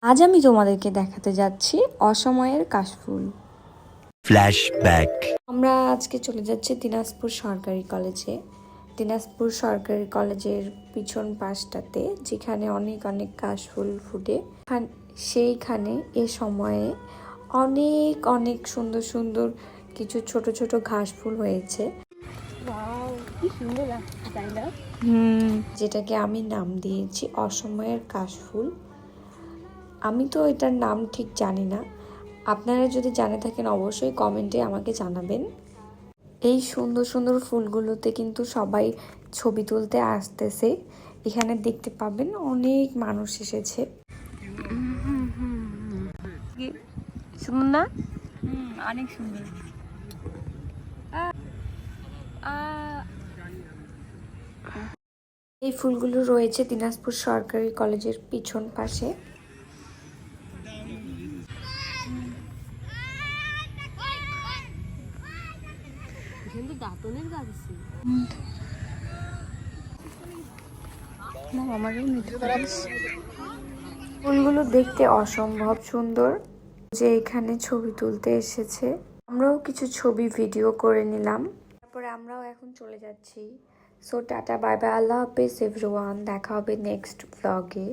আজ আমি তোমাদেরকে দেখাতে যাচ্ছি অসময়ের কাশফুল। ফ্ল্যাশব্যাক। আমরা আজকে চলে যাচ্ছি দিনাজপুর সরকারি কলেজে। দিনাজপুর সরকারি কলেজের পিছন পাশটাতে যেখানে অনেক অনেক কাশফুল ফুটে, সেইখানে এ সময়ে অনেক অনেক সুন্দর সুন্দর কিছু ছোট ছোট ঘাস ফুল হয়েছে। যেটাকে আমি নাম দিয়েছি অসময়ের কাশফুল। আমি তো এটার নাম ঠিক জানি না, আপনারা যদি জানে থাকেন অবশ্যই কমেন্টে আমাকে জানাবেন। এই সুন্দর সুন্দর ফুলগুলোতে কিন্তু সবাই ছবি তুলতে আসতেছে। এখানে দেখতে পাবেন অনেক মানুষ এসেছে। সুন্দর না? অনেক সুন্দর। এই ফুলগুলো রয়েছে দিনাজপুর সরকারি কলেজের পিছন পাশে। কিন্তু দাঁতনের গাছ আছে। ফুলগুলো দেখতে অসম্ভব সুন্দর, যে এখানে ছবি তুলতে এসেছে। আমরাও কিছু ছবি ভিডিও করে নিলাম, তারপরে আমরাও এখন চলে যাচ্ছি। সো টাটা, বাই বাই, আল্লাহ হাফেজ এভরিওয়ান, দেখা হবে নেক্সট ব্লগে।